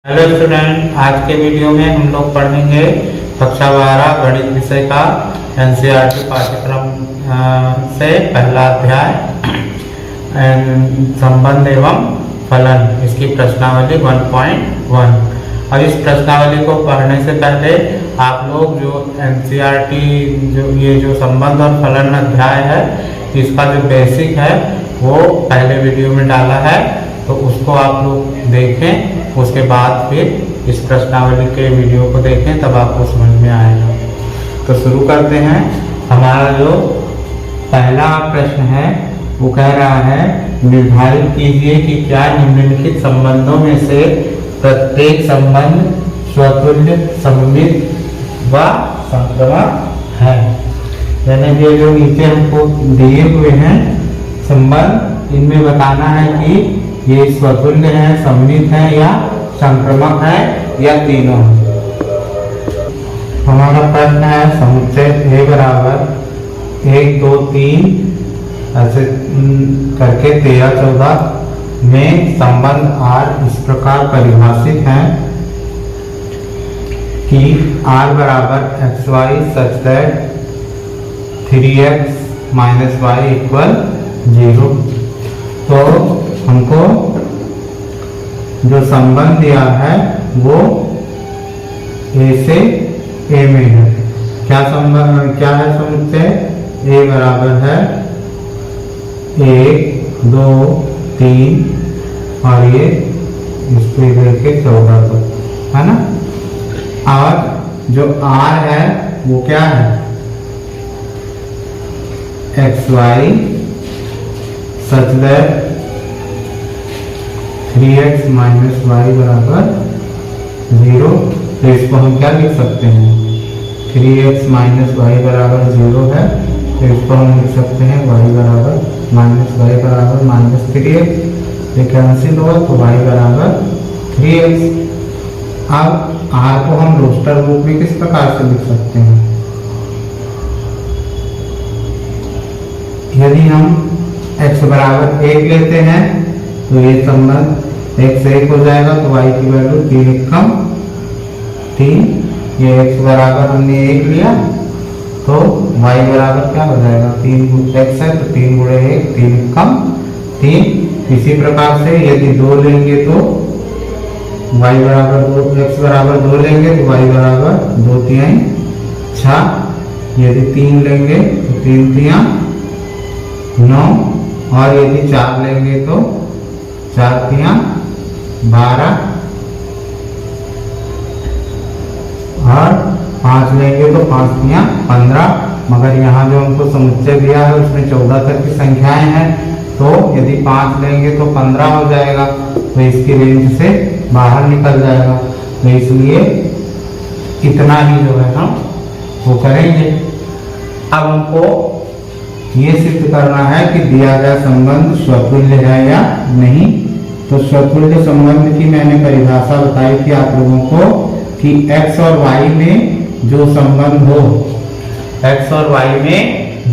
Hello student, आज के video में हम लोग पढ़ेंगे कक्षा 12 गणित विषय का एनसीईआरटी पाठ्यक्रम से पहला अध्याय संबंध एवं फलन, इसकी प्रश्नावली 1.1। अब इस प्रश्नावली को पढ़ने से पहले आप लोग जो एनसीईआरटी जो संबंध और फलन अध्याय है, इसका जो बेसिक है वो पहले वीडियो में डाला है, तो उसको आप लोग देखें। उसके बाद फिर इस प्रश्नावली के वीडियो को देखें, तब आपको समझ में आएगा। तो शुरू करते हैं। हमारा जो पहला प्रश्न है वो कह रहा है, निर्धारित कीजिए कि क्या निम्नलिखित संबंधों में से प्रत्येक संबंध स्वतुल्य, सममित व संक्रमक है। यानी ये जो नीचे हमको दिए हुए हैं संबंध, इनमें बताना है कि ये स्वतुल्य है, सममित है या संक्रमक है या तीनों है। हमारा प्रश्न है समुच्चय A बराबर 1, 2, 3 ऐसे करके 13, 14 में संबंध R इस प्रकार परिभाषित है कि R बराबर xy such that 3x minus y equal 0। तो हमको जो संबंध दिया है वो A से A में है। क्या संबंध, क्या है समुच्चय? A बराबर है 1, 2, 3 और ये इसको इधर के 14 तक है ना। और जो R है वो क्या है? xy such that 3x minus y बराबर 0। तो इसको हम क्या लिख सकते हैं? 3x minus y बराबर 0 है, तो इसको हम लिख सकते हैं y बराबर माइनस 3x। ये कैंसिल हुआ तो y बराबर 3x। अब r को हम रोस्टर रूप में किस प्रकार से लिख सकते हैं? यदि हम x बराबर 1 लेते हैं तो ये संबंध x से 1 हो जाएगा, तो y की वैल्यू 3 कम 3। ये x बराबर हमने 1 लिया तो y बराबर क्या हो जाएगा? 3 x है तो 3 गुणे 1, 3 कम 3। इसी प्रकार से यदि 2 लेंगे तो y बराबर 2, x बराबर 2 लेंगे तो y बराबर 2 तिहाई 6। यदि 3 लेंगे तो 3 तिहाई 9, और यदि 4 लेंगे तो 4 तिहाई 12, और 5 लेंगे तो 5 तिहाई 15। मगर यहाँ जो हमको समुच्चय दिया है उसमें 14 तक की संख्याएं हैं, तो यदि 5 लेंगे तो 15 हो जाएगा, तो इसकी रेंज से बाहर निकल जाएगा। तो इसलिए इतना ही जो है हम वो करेंगे। अब हमको ये सिद्ध करना है कि दिया गया संबंध स्वतुल्य है या नहीं। तो स्वतुल्य संबंध की मैंने परिभाषा बताई थी आप लोगों को कि x और y में जो संबंध हो, x और y में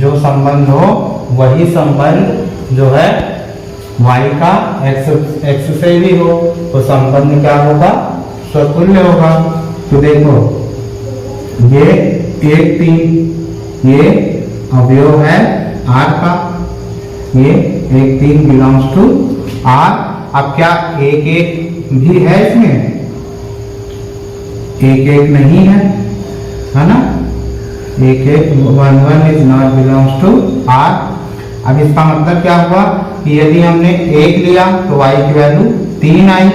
जो संबंध हो वही संबंध जो है y का x से भी हो, तो संबंध क्या होगा? स्वतुल्य होगा। तो देखो ये 1, 3 ये अवयव है R का, ये 1, 3 बिलोंग्स टू R। अब क्या 1, 1 भी है इसमें? 1, 1 नहीं है ना। 1, 1 is not belongs to R। अब इसका मतलब क्या हुआ कि यदि हमने 1 लिया तो y की वैल्यू 3 आई,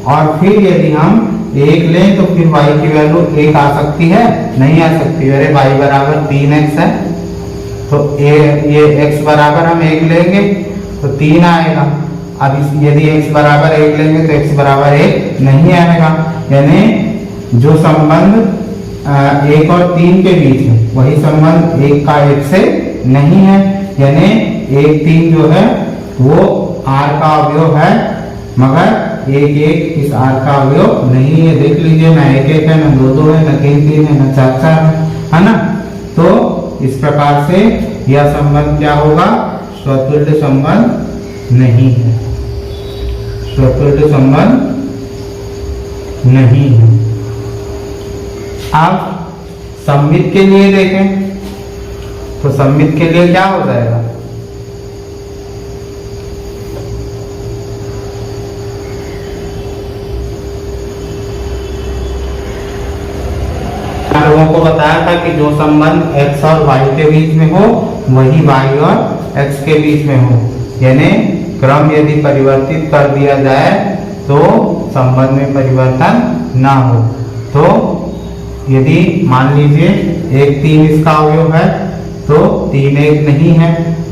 और फिर यदि हम 1 लें तो फिर y की वैल्यू 1 आ सकती है? नहीं आ सकती। अरे y बराबर 3x है, तो ये x बराबर हम 1 लेंगे तो 3 आएगा। अब यदि x बराबर 1 लेंगे तो x बराबर 1 नहीं आएगा। यानी जो संबंध 1 और 3 के बीच है वही संबंध 1 का 1 से नहीं है। यानी 1, 3 जो है वो R का अवयव है, मगर 1, 1 इस R का अवयव नहीं है। देख लीजिए ना 1, 1 है, ना 2, 2 है, ना 3, 3 है, ना 4, 4 है ना। तो इस प्रकार से यह संबंध क्या होगा? स्वतुल्य संबंध नहीं है। स्वतुल्य संबंध नहीं है। अब सममित के लिए देखें तो सममित के लिए क्या हो जाएगा, लोगों को बताया था कि जो संबंध x और y के बीच में हो वही y और x के बीच में हो, यानी क्रम यदि परिवर्तित कर दिया जाए तो संबंध में परिवर्तन ना हो। तो यदि मान लीजिए 1 3 इसका अवयव है तो 3 1 नहीं है,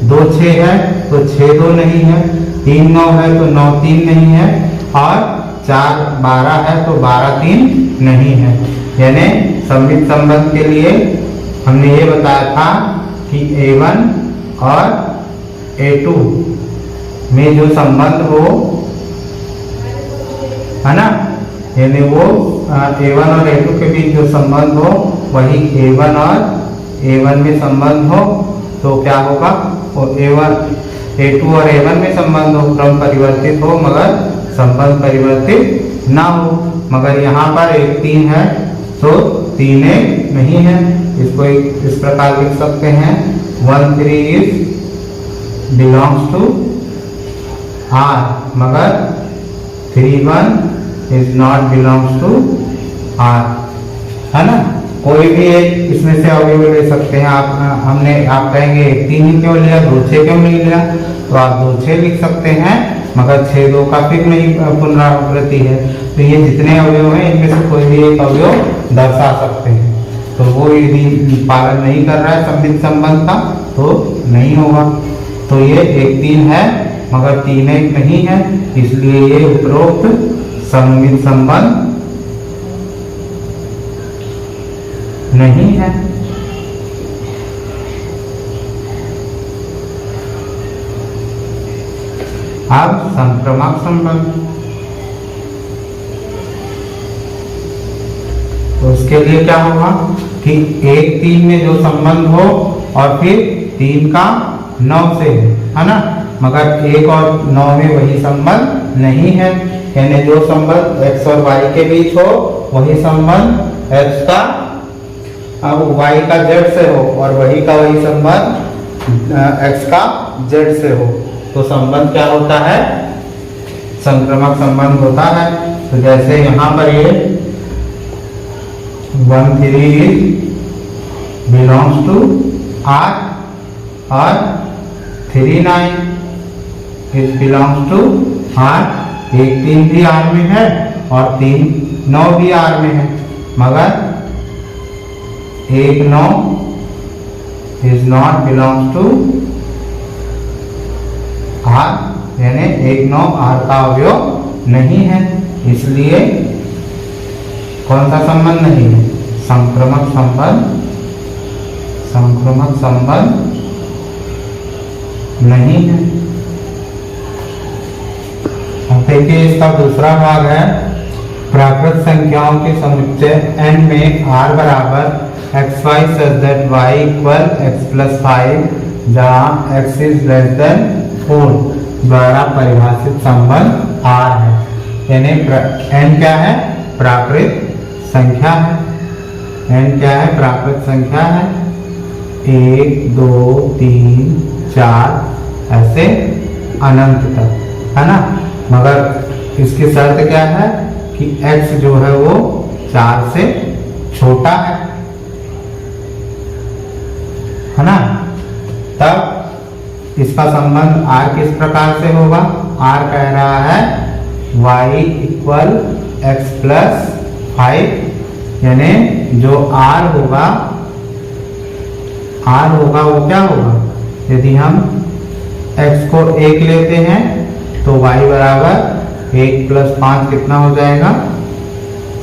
2 6 है तो 6 2 नहीं है, 3 9 है तो 9 3 नहीं है, और 4 12 है तो 12 3 नहीं है। यानी सममित संबंध के लिए हमने ये बताया था कि A1 और A2 में जो संबंध हो, है ना, यानी वो A1 और A2 के बीच जो संबंध हो वही A1 और A1 में संबंध हो तो क्या होगा, और A2 और A1 में संबंध हो, क्रम परिवर्तित हो मगर संबंध परिवर्तित ना हो। मगर यहाँ पर 1 3 है तो 3 1 नहीं है। इसको इस प्रकार लिख सकते हैं 1 3 इज बिलोंग्स टू R मगर 3 1 is not belongs to R, है ना। कोई भी एक इसमें से अवयव ले सकते हैं आप। आप कहेंगे 1 3 ही क्यों लिया, 2 6 क्यों नहीं लिया, तो आप 2 6 लिख सकते हैं मगर 6 2 का फिर नहीं पुनरावृत्ति है। तो ये जितने अवयव हैं इनमें से कोई भी एक अवयव दर्शा सकते हैं। तो वो यदि पालन नहीं कर रहा है सममित संबंध का तो नहीं होगा। तो ये 1 3 है मगर 3 1 नहीं है, इसलिए ये उपरोक्त सममित संबंध नहीं है। अब संक्रमक संबंध, तो उसके लिए क्या होगा कि 1 3 में जो संबंध हो और फिर 3 का 9 से है ना, मगर 1 और 9 में वही संबंध नहीं है। यानी जो संबंध x और y के बीच हो वही संबंध x का अब y का z से हो और वही का वही संबंध x का z से हो, तो संबंध क्या होता है, संक्रमक संबंध होता है। तो जैसे यहाँ पर ये 1 3 बिलोंग्स टू R और 3 9 इज बिलोंग्स टू R। 1 3 भी R में है और 3 9 भी R में है, मगर 1 9 is not belongs to R, यानी 1 9 R का अवयव नहीं है। इसलिए कौन सा संबंध नहीं है, संक्रमक संबंध, संक्रमक संबंध नहीं है। अब देखिए इसका दूसरा भाग है प्राकृत संख्याओं के समुच्चय n में r बराबर xy such that y equal x plus 5 जहाँ x is less than 4 द्वारा परिभाषित संबंध r है। यानी n क्या है, प्राकृत संख्या है। n क्या है, प्राकृत संख्या है। 1 2 3 4 ऐसे अनंत तक, है ना। मगर इसकी शर्त क्या है कि x जो है वो 4 से छोटा है ना। तब इसका संबंध r किस प्रकार से होगा, r कह रहा है y इक्वल x प्लस 5, यानी जो r होगा वो क्या होगा, यदि हम x को 1 लेते हैं तो y बराबर 1 प्लस 5 कितना हो जाएगा,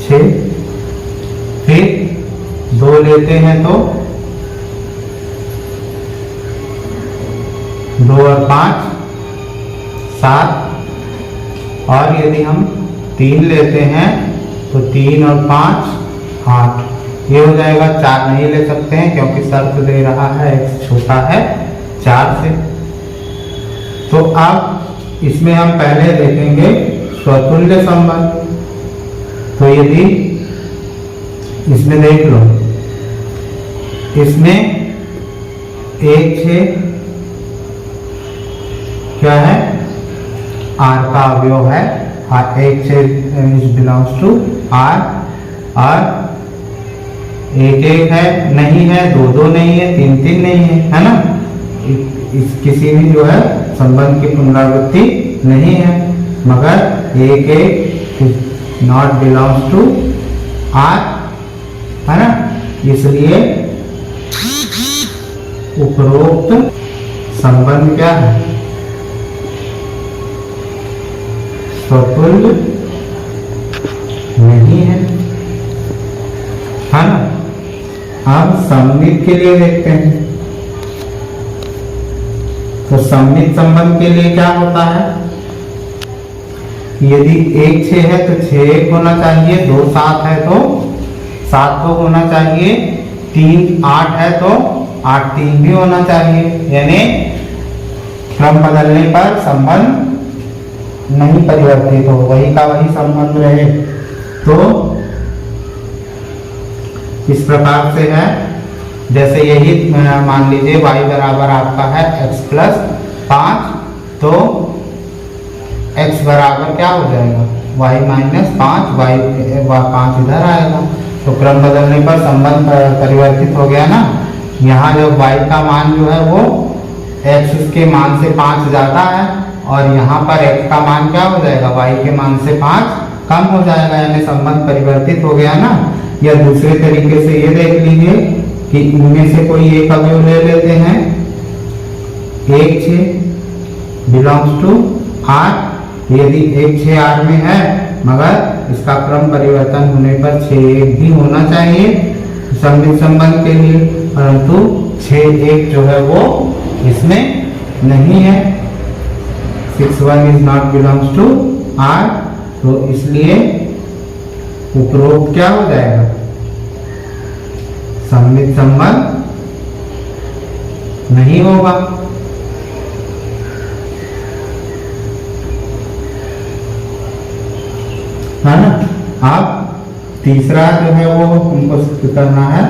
6। फिर 2 लेते हैं तो 2 और 5 7, और यदि हम 3 लेते हैं तो 3 और 5 8, ये हो जाएगा। 4 नहीं ले सकते हैं क्योंकि शर्त दे रहा है x छोटा है 4 से। तो अब इसमें हम पहले देखेंगे स्वतुल्य संबंध। तो यदि इसमें देख लो, इसमें 1 6 क्या है, R का अवयव है, 1 6 बिलोंग्स टू R, और 1 1 है नहीं है, 2 2 नहीं है, 3 3 नहीं है ना, इस किसी भी जो है संबंध की पुनरावृत्ति नहीं है, मगर 1 1 नॉट बिलोंग्स टू R है ना, इसलिए उपरोक्त संबंध क्या है, स्वतुल्य नहीं है ना। अब सममित के लिए देखते हैं, तो सममित संबंध के लिए क्या होता है, यदि 1 6 है तो 6 1 होना चाहिए, 2 7 है तो 7 2 होना चाहिए, 3 8 है तो 8 3 भी होना चाहिए, यानी क्रम बदलने पर संबंध नहीं परिवर्तित हो, वही का वही संबंध रहे। तो इस प्रकार से है, जैसे यही मान लीजिए y बराबर आपका है x प्लस 5, तो x बराबर क्या हो जाएगा, y माइनस 5, y 5 इधर आएगा, तो क्रम बदलने पर संबंध परिवर्तित हो गया ना। यहाँ जो y का मान जो है वो x के मान से 5 ज्यादा है, और यहाँ पर x का मान क्या हो जाएगा, y के मान से 5 कम हो जाएगा, यानी संबंध परिवर्तित हो गया ना। या दूसरे तरीके से ये देख लीजिए कि इनमें से कोई एक अवयव ले लेते हैं, 1 6 बिलोंग्स टू R, यदि 1 6 R में है, मगर इसका क्रम परिवर्तन होने पर 6 1 भी होना चाहिए सममित संबंध के लिए, परंतु 6 1 जो है वो इसमें नहीं है, 6 1 is not belongs to R, तो इसलिए उपरोक्त क्या हो जाएगा, सममित संबंध नहीं होगा। है ना। अब तीसरा जो है वो हमको सिद्ध करना है,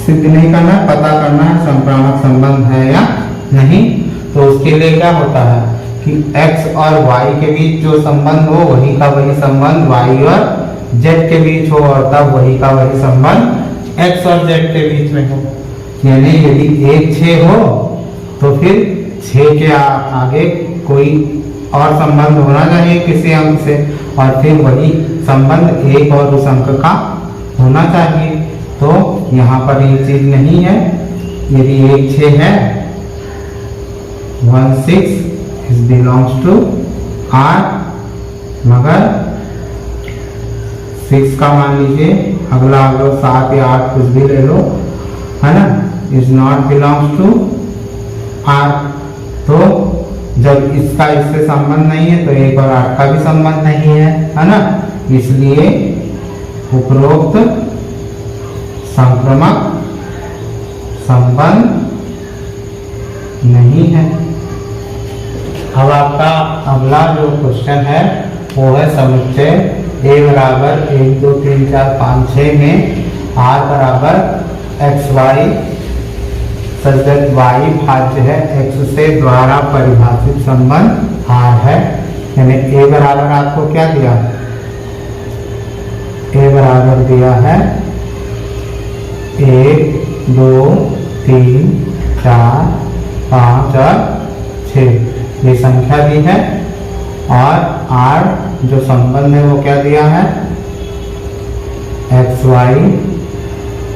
सिद्ध नहीं करना है, पता करना है संक्रामक संबंध है या नहीं। तो उसके लिए क्या होता है कि x और y के बीच जो संबंध हो वही का वही संबंध y और z के बीच हो, और तब वही का वही संबंध x और z के बीच में हो। यानी यदि 1 6 हो तो फिर 6 के आगे कोई और संबंध होना चाहिए किसी अंक से, और फिर वही संबंध एक और उस अंक का होना चाहिए। तो यहाँ पर ये चीज नहीं है, यदि 1 6 है 1 6 is belongs to R, मगर 6 का मान लीजिए अगला अगला 7 या 8 कुछ भी ले लो, है ना, is not belongs to R। तो जब इसका इससे संबंध नहीं है तो 1 और 8 का भी संबंध नहीं है ना, इसलिए उपरोक्त संक्रामक संबंध नहीं है। अब आपका अगला जो क्वेश्चन है वो है समुच्चय a बराबर 1 2 3 4 5 6 में r बराबर एक्स वाई सजग y भाज्य है x से द्वारा परिभाषित संबंध r है। यानी a बराबर आपको क्या दिया, a बराबर दिया है 1 2 3 4 5 और 6 ये संख्या दी है, और r जो संबंध है वो क्या दिया है, एक्स वाई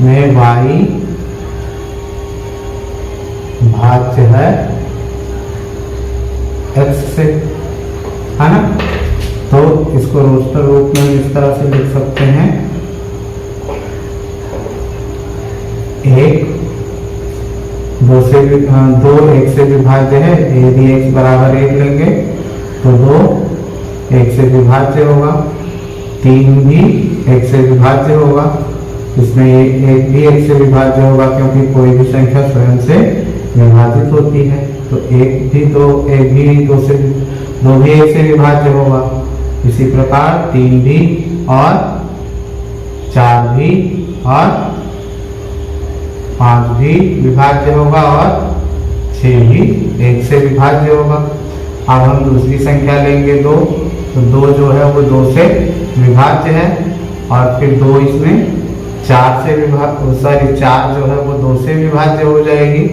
में y भाज्य है x से, है ना। तो इसको रोस्टर रूप में इस तरह से लिख सकते हैं, 1 2 से 2 1 से विभाज्य है, यदि x बराबर 1 लेंगे तो 2 1 से विभाज्य होगा, 3 भी 1 से विभाज्य होगा, इसमें 1 भी 1 से विभाज्य होगा क्योंकि कोई भी संख्या स्वयं से विभाजित होती है। तो 1 भी 2 1 भी 2 से 2 भी 1 से विभाज्य होगा, इसी प्रकार 3 भी और 4 भी और 5 भी विभाज्य होगा और 6 भी 1 से विभाज्य होगा। अब हम दूसरी संख्या लेंगे 2, तो 2 जो है वो 2 से विभाज्य है और फिर 2 इसमें 4 से सॉरी 4 जो है वो 2 से विभाज्य हो जाएगी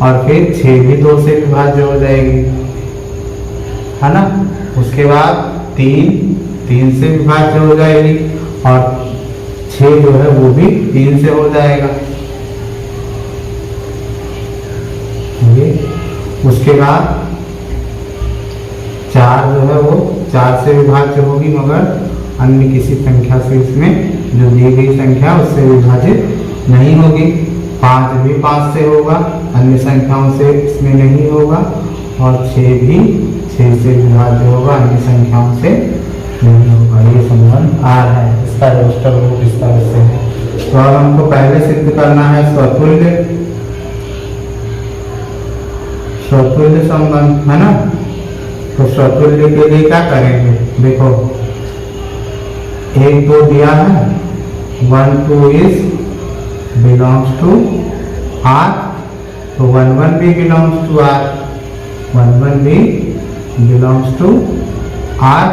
और फिर 6 भी 2 से विभाज्य हो जाएगी, है ना। उसके बाद 3 से विभाज्य हो जाएगी और 6 जो है वो भी 3 से हो जाएगा। उसके बाद 4 जो है वो 4 से विभाज्य होगी मगर अन्य किसी संख्या से इसमें जो दी गई संख्या उससे विभाजित नहीं होगी। 5 भी 5 से होगा, अन्य संख्याओं से इसमें नहीं होगा और 6 भी 6 से विभाज्य होगा, अन्य संख्याओं से नहीं होगा। ये संबंध R है, इसका रोस्टर रूप इस तरह से है। तो अब हमको पहले सिद्ध करना है स्वतुल्य संबंध, है ना। तो स्वतुल्य के लिए क्या करेंगे, देखो 1 2 दिया है, 1 2 इज बिलोंग्स टू R, तो 1 1 भी बिलोंग्स टू R, 1 1 भी बिलोंग्स टू R,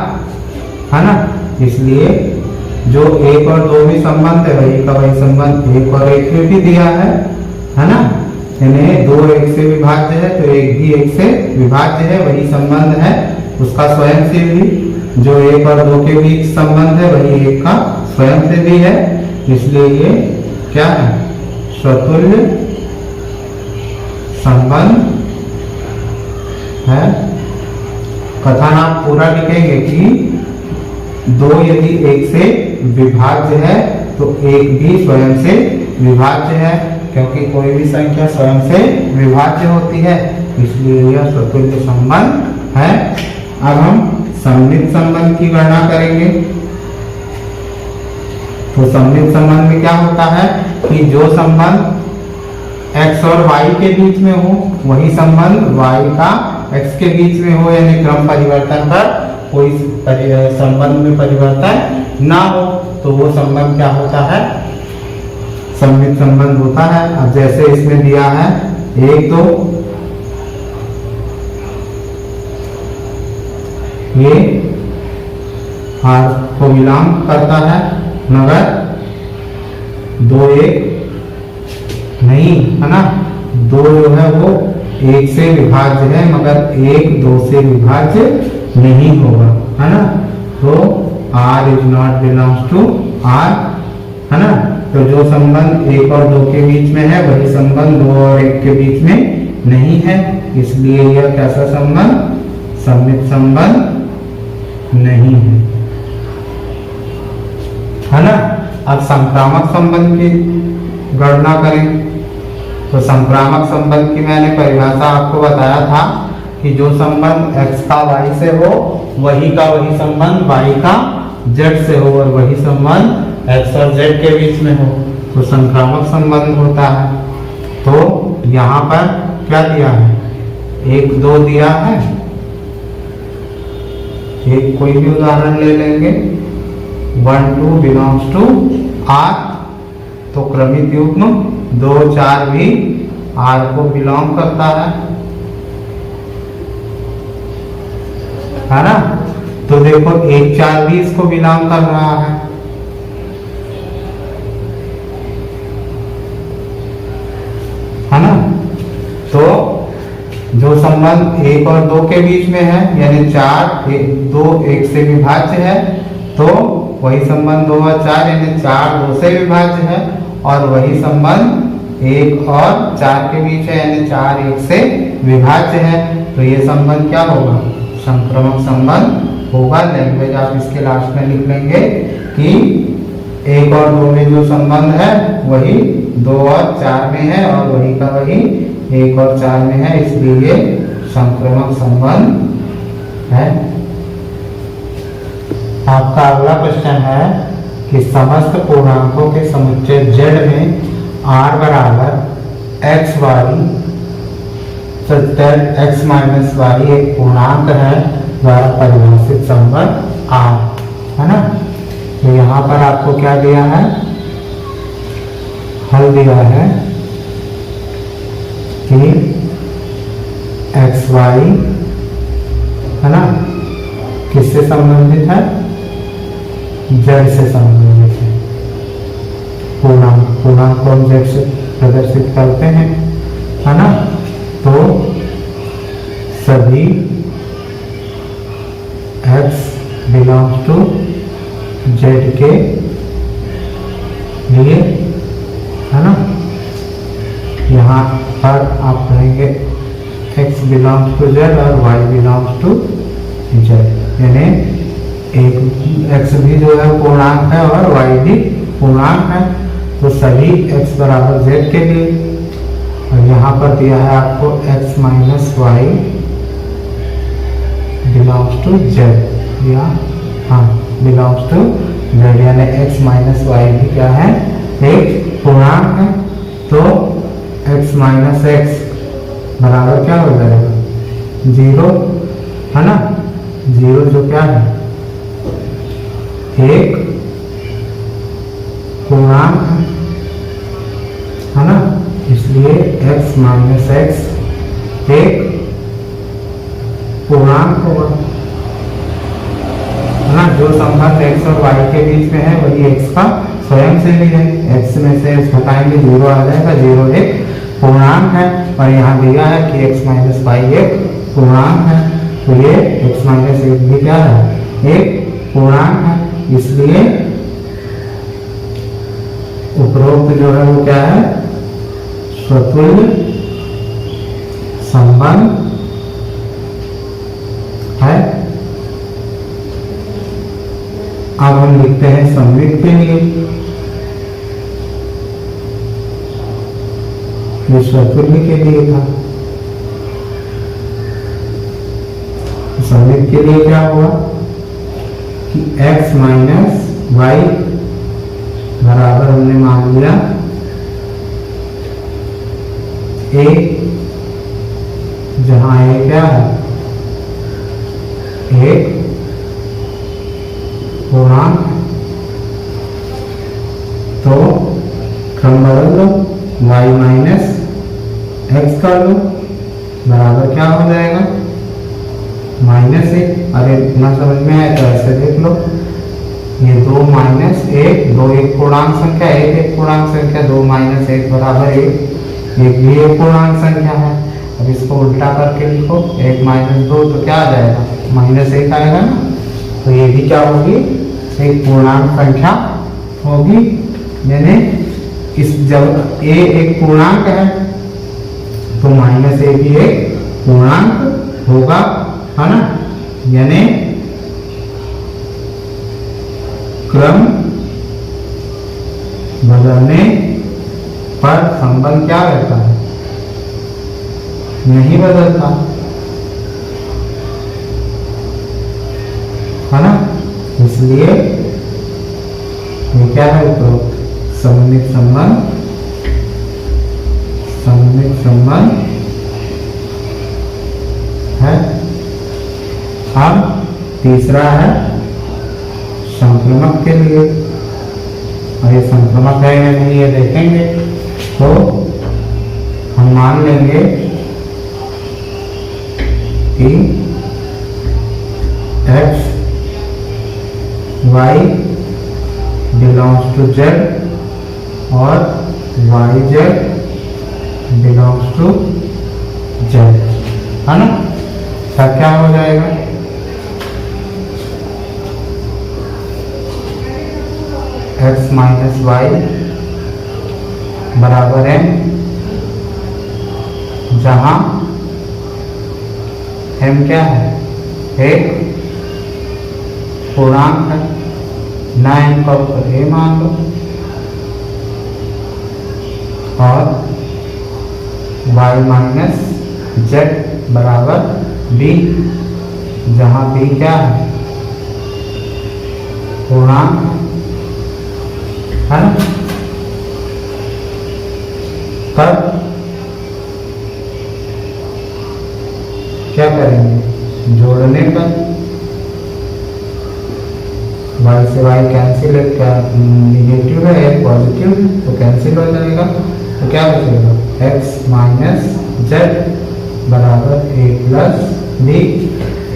है ना। इसलिए जो 1 और 2 में संबंध है वही का वही संबंध 1 और 1 में भी दिया है ना। यानी 2 1 से विभाज्य है तो 1 भी 1 से विभाज्य है, वही संबंध है उसका स्वयं से भी। जो 1 और 2 के बीच संबंध है वही 1 का स्वयं से भी है, इसलिए ये क्या है, स्वतुल्य संबंध है। कथन आप पूरा लिखेंगे कि 2 यदि 1 से विभाज्य है तो 1 भी स्वयं से विभाज्य है, क्योंकि कोई भी संख्या स्वयं से विभाज्य होती है, इसलिए यह स्वतुल्य संबंध है। अब हम सममित संबंध की गणना करेंगे। तो सममित संबंध में क्या होता है कि जो संबंध x और y के बीच में हो वही संबंध y का x के बीच में हो, यानी क्रम परिवर्तन पर कोई संबंध में परिवर्तन ना हो तो वो संबंध क्या होता है, सममित संबंध होता है। अब जैसे इसमें दिया है 1 2, ये R को बिलोंग करता है मगर 2 1 नहीं, है ना। 2 जो है वो 1 से विभाज्य है मगर 1 2 से विभाज्य नहीं होगा, है ना। तो R is not belongs to R, है ना। तो जो संबंध 1 और 2 के बीच में है वही संबंध 2 और 1 के बीच में नहीं है, इसलिए यह कैसा संबंध, सममित संबंध नहीं है ना। अब संक्रामक संबंध की गणना करें। तो संक्रामक संबंध की मैंने परिभाषा आपको बताया था कि जो संबंध x का y से हो वही का वही संबंध y का z से हो और वही संबंध x और z के बीच में हो तो संक्रामक संबंध होता है। तो यहाँ पर क्या दिया है, 1 2 दिया है, एक कोई भी उदाहरण ले लेंगे, 1 2 बिलोंग्स टू R, तो क्रमित युग्म 2 4 भी R को बिलोंग करता है ना। तो देखो 1 4 भी इसको बिलोंग कर रहा है ना। तो जो संबंध 1 और 2 के बीच में है यानी 4 2 1 से विभाज्य है तो वही संबंध 2 और 4 यानी 4 2 से विभाज्य है, और वही संबंध 1 और 4 के बीच है यानी 4 1 से विभाज्य है। तो ये संबंध क्या होगा, संक्रामक संबंध होगा। लैंग्वेज आप इसके लास्ट में लिख लेंगे कि 1 और 2 में जो संबंध है वही 2 और 4 में है और वही का वही 1 और 4 में है, इसलिए ये संक्रामक संबंध है। आपका अगला क्वेश्चन है कि समस्त पूर्णांकों के समुच्चय z में r बराबर xy x माइनस y एक पूर्णांक है द्वारा परिभाषित संबंध आर, है ना। तो यहाँ पर आपको क्या दिया है, हल दिया है कि एक्स वाई, है ना, किससे संबंधित है, जेड से संबंधित है। पूर्णांक को हम जेड से प्रदर्शित करते हैं, है ना। तो सभी x बिलोंग्स टू z के लिए, है ना, यहाँ पर आप कहेंगे x बिलोंग्स टू z और y बिलोंग्स टू z, यानी एक x भी जो है पूर्णांक है और y भी पूर्णांक है। तो सभी x बराबर z के लिए, और यहाँ पर दिया है आपको x minus y belongs to z, या हाँ बिलोंग्स टू z, यानी x माइनस वाई भी क्या है, एक पूर्णांक है। तो x माइनस एक्स बराबर क्या हो जाएगा, 0, है ना। 0 जो क्या है, एक पूर्णांक है ना, इसलिए x माइनस एक्स एक पूर्णांक होगा, है ना। जो संबंध x और y के बीच में है वही x का स्वयं से भी है, x में से x घटाएंगे 0 आ जाएगा, 0 एक पूर्णांक है। और यहाँ दिया है कि x माइनस वाई एक पूर्णांक है, तो ये x माइनस एक भी क्या है, एक पूर्णांक है। इसलिए उपरोक्त जो है वो क्या है, स्वतुल्य संबंध है। अब हम लिखते हैं सममित के लिए, ये स्वतुल्य के लिए था। सममित के लिए क्या हुआ कि x माइनस वाई बराबर हमने मान लिया a, जहां a क्या है, एक पूर्णांक। तो क्रम बदल दो, y माइनस एक्स कर लो, बराबर क्या हो जाएगा, माइनस एक। अरे इतना समझ में आया तो ऐसे देख लो, ये 2 माइनस एक, 2 एक पूर्णांक संख्या, एक पूर्णांक संख्या, 2 माइनस एक बराबर एक भी एक पूर्णांक संख्या है। अब इसको उल्टा करके लिखो, 1 माइनस 2 तो क्या आ जाएगा, माइनस 1 आएगा ना। तो ये भी क्या होगी, एक पूर्णांक संख्या होगी। यानी इस जब a एक पूर्णांक है तो माइनस a भी एक पूर्णांक होगा, है ना। यानी क्रम बदलने पर संबंध क्या रहता है, नहीं बदलता, है ना। इसलिए ये क्या है, तो सममित संबंध, सममित संबंध है। अब तीसरा है संक्रमक के लिए, और ये संक्रमक है या नहीं ये देखेंगे। तो हम मान लेंगे कि x y belongs to z और y z belongs to z, है ना। तब क्या हो जाएगा, x माइनस वाई बराबर है, जहां m क्या है, एक पूर्णांक है, ना m का ऊपर a मान लो, और y माइनस z बराबर b, जहां b क्या है, पूर्णांक, है ना। तब क्या करेंगे, जोड़ने पर से y कैंसिल है, क्या निगेटिव है, एक पॉजिटिव तो कैंसिल हो जाएगा। तो क्या बचेगा, x माइनस जेड बराबर a प्लस बी।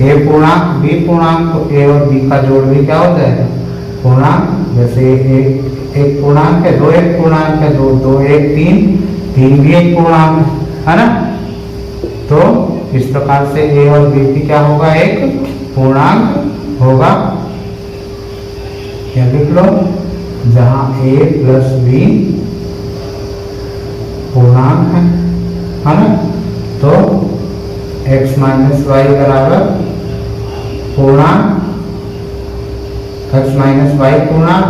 a पूर्णांक b पूर्णांक, तो a और b का जोड़ भी क्या हो जाएगा, पूर्णांक। जैसे एक पूर्णांक है, दो एक पूर्णांक है, दो दो एक तीन, तीन भी एक पूर्णांक है ना। तो इस प्रकार से a और b भी क्या होगा, एक पूर्णांक होगा। क्या लिख लो, जहां a प्लस b पूर्णांक है ना। तो x माइनस वाई बराबर पूर्णांक, x माइनस वाई पूर्णांक,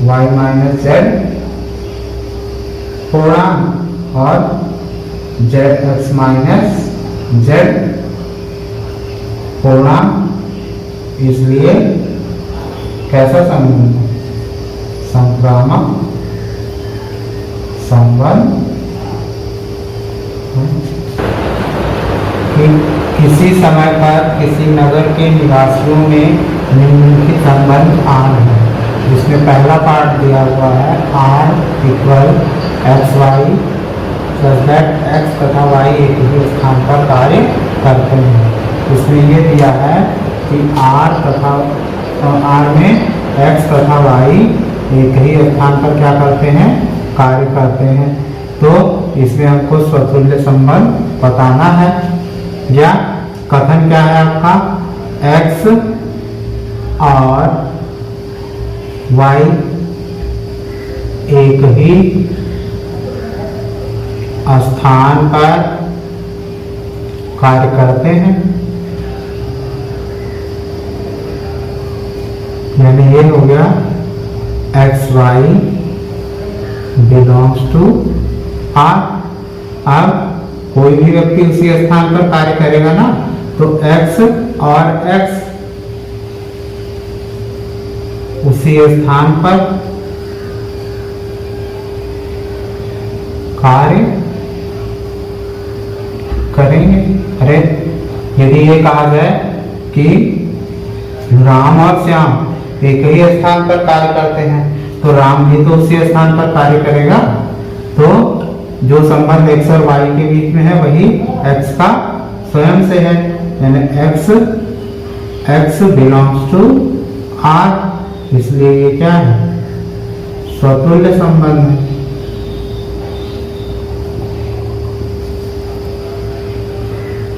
y माइनस जेड पूर्णांक और जेड एक्स माइनस जेड पूर्णांक। इसलिए कैसा संबंध, संक्रामक संबंध। किसी समय पर किसी नगर के निवासियों में निम्नलिखित संबंध आर है, जिसमें पहला पार्ट दिया हुआ है r equal x y such that x तथा वाई एक ही स्थान पर कार्य करते हैं। इसमें ये दिया है कि r तथा r में x तथा y एक ही स्थान पर क्या करते हैं, कार्य करते हैं। तो इसमें हमको स्वतुल्य संबंध बताना है, या कथन क्या है आपका, x और y एक ही स्थान पर कार्य करते हैं। यानी ये हो गया x Y belongs to R. अब कोई भी व्यक्ति उसी स्थान पर कार्य करेगा ना, तो x और x उसी स्थान पर कार्य करेंगे। अरे यदि ये कहा जाए कि राम और श्याम एक ही स्थान पर कार्य करते हैं, तो राम भी तो उसी स्थान पर कार्य करेगा। तो जो संबंध x और y के बीच में है वही x का स्वयं से है, यानी x बिलोंग्स टू r। इसलिए ये क्या है, स्वतुल्य संबंध है।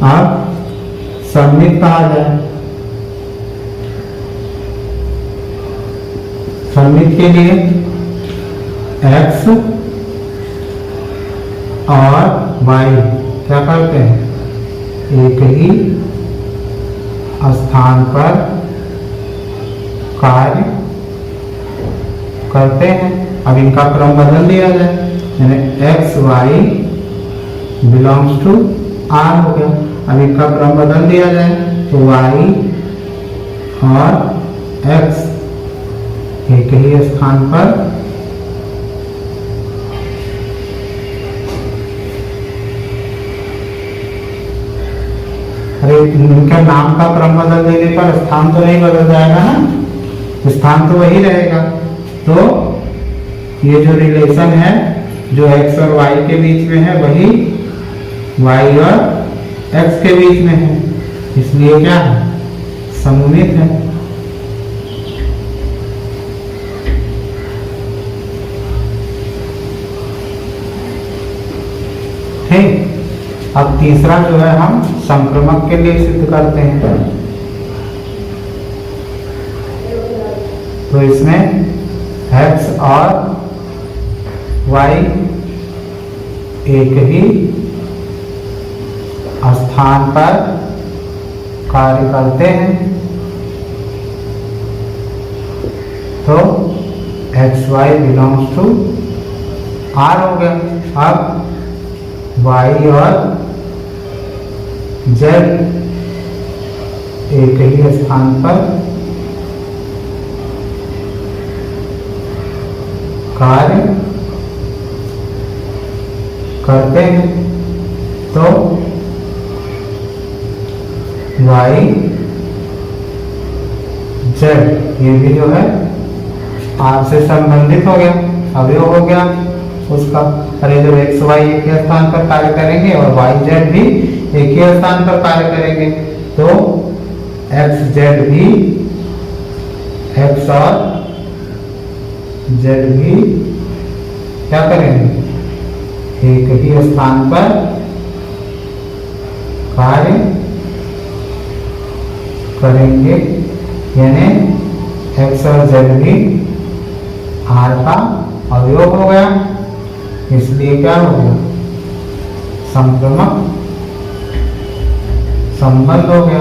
अब सममित कहा जाए, सममित के लिए x और y क्या करते हैं, एक ही स्थान पर कार्य करते हैं। अब इनका क्रम बदल दिया जाए, यानी x Y belongs to R हो गया। अब इनका क्रम बदल दिया जाए तो y और x एक ही स्थान पर अरे इनके नाम का क्रम बदल देने पर स्थान तो नहीं बदल जाएगा ना, स्थान तो वही रहेगा। तो ये जो रिलेशन है जो x और y के बीच में है वही y और x के बीच में है, इसलिए क्या है, सममित है। ठीक, अब तीसरा जो है हम संक्रमक के लिए सिद्ध करते हैं। तो इसमें x और y एक ही स्थान पर कार्य करते हैं। तो X Y belongs to R हो गया। अब y और z एक ही स्थान पर कार्य करते हैं। तो y z ये भी जो है आर से संबंधित हो गया, अवयव हो गया उसका। अरे जब एक्स वाई एक ही स्थान पर कार्य करेंगे और वाई जेड भी एक ही स्थान पर कार्य करेंगे तो एक्स जेड भी, एक्स और जेड भी क्या करेंगे, एक ही स्थान पर कार्य करेंगे, यानी एक्स और जेड भी आर का अवयव हो गया, इसलिए क्या हो गया, समक्रमक संबंध हो गया।